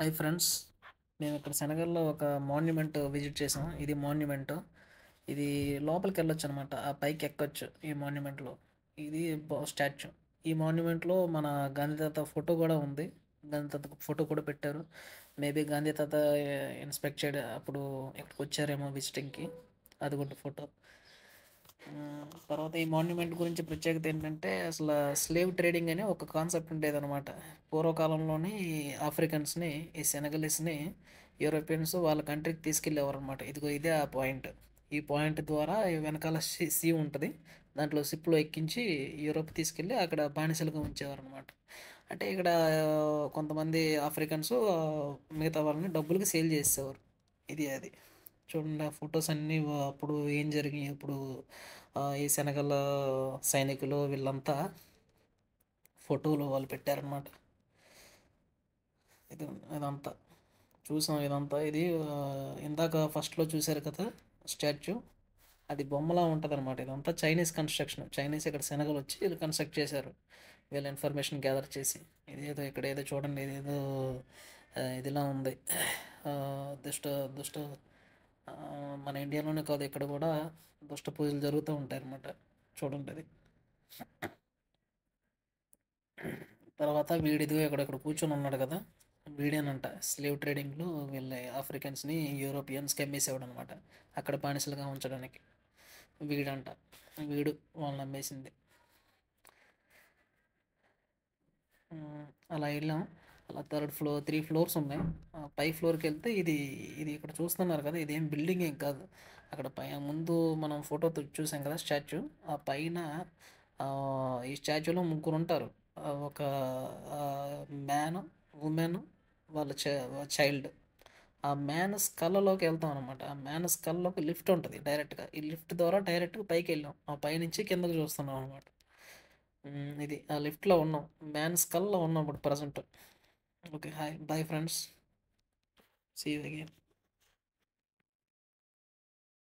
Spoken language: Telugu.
హాయ్ ఫ్రెండ్స్, మేము ఇక్కడ సెనగల్‌లో ఒక మాన్యుమెంట్ విజిట్ చేసాం. ఇది మాన్యుమెంట్. ఇది లోపలికి వెళ్ళొచ్చు అనమాట. ఆ పైకి ఎక్కొచ్చు ఈ మాన్యుమెంట్‌లో. ఇది స్టాచ్యూ. ఈ మాన్యుమెంట్‌లో మన గాంధీ తాత ఫోటో కూడా ఉంది. గాంధీ తాత ఫోటో కూడా పెట్టారు. మేబీ గాంధీ తాత ఇన్స్పెక్ట్ చేయడం అప్పుడు ఇక్కడికి వచ్చారేమో విజిటింగ్‌కి. అది కూడా ఫోటో. తర్వాత ఈ మాన్యుమెంట్ గురించి ప్రత్యేకత ఏంటంటే అసలు స్లేవ్ ట్రేడింగ్ అనే ఒక కాన్సెప్ట్ ఉండేదన్నమాట. పూర్వకాలంలోని ఆఫ్రికన్స్ని, ఈ సెనగలీస్ని యూరోపియన్స్ వాళ్ళ కంట్రీకి తీసుకెళ్ళేవారు అనమాట. ఇదే ఆ పాయింట్. ఈ పాయింట్ ద్వారా ఈ వెనకాల సీ ఉంటుంది. దాంట్లో షిప్లో ఎక్కించి యూరోప్ తీసుకెళ్ళి అక్కడ బానిసలుగా ఉంచేవారు అనమాట. అంటే ఇక్కడ కొంతమంది ఆఫ్రికన్స్ మిగతా వాళ్ళని డబ్బులకి సేల్ చేసేవారు. అది చూడండి. ఆ ఫొటోస్ అన్నీ అప్పుడు ఏం జరిగి ఇప్పుడు ఈ సెనగల్ సైనికులు వీళ్ళంతా ఫోటోలు వాళ్ళు పెట్టారనమాట. ఇది ఇదంతా చూసాం. ఇది ఇందాక ఫస్ట్లో చూశారు కదా స్టాచ్యూ, అది బొమ్మలా ఉంటుంది అనమాట. ఇదంతా చైనీస్ కన్స్ట్రక్షన్. చైనీస్ ఇక్కడ శనగలు వచ్చి వీళ్ళు కన్స్ట్రక్ట్ చేశారు, వీళ్ళ ఇన్ఫర్మేషన్ గ్యాదర్ చేసి. ఇక్కడ ఏదో చూడండి, ఇదేదో ఇదిలా ఉంది. ఆ, దుష్ట దుష్ట ఆ, మన ఇండియాలోనే కాదు, ఇక్కడ కూడా దుష్ట పూజలు జరుగుతూ ఉంటాయి అన్నమాట. చూడండి అది. తర్వాత వీడిది ఇక్కడ కూర్చొని ఉన్నాడు కదా, వీడేనంట స్లేవ్ ట్రేడింగ్లో వీళ్ళ ఆఫ్రికన్స్ని యూరోపియన్స్కి అమ్మేసేవాడు అనమాట, అక్కడ బానిసలుగా ఉంచడానికి. వీడంట, వీడు వాళ్ళని అమ్మేసింది. అలా వెళ్ళాం. అలా థర్డ్ ఫ్లోర్, 3 ఫ్లోర్స్ ఉన్నాయి. పై ఫ్లోర్కి వెళ్తే ఇది ఇక్కడ చూస్తున్నారు కదా, ఇదేం బిల్డింగ్ ఏం కాదు. అక్కడ ముందు మనం ఫోటో చూసాం కదా స్టాచ్యూ, ఆ పైన ఆ, ఈ స్టాచ్యూలో ముగ్గురు ఉంటారు. ఒక మ్యాన్, ఉమెన్, వాళ్ళ చైల్డ్. ఆ మ్యాన్ స్కల్లోకి వెళ్తాం అనమాట. ఆ మ్యాన్ స్కల్లోకి లిఫ్ట్ ఉంటుంది డైరెక్ట్గా. ఈ లిఫ్ట్ ద్వారా డైరెక్ట్గా పైకి వెళ్ళాం. ఆ పైనుంచి కిందకు చూస్తున్నాం అనమాట. ఇది ఆ లిఫ్ట్లో ఉన్నాం, మ్యాన్ స్కల్లో ఉన్నాం ఇప్పుడు present. Okay, hi, bye friends, see you again.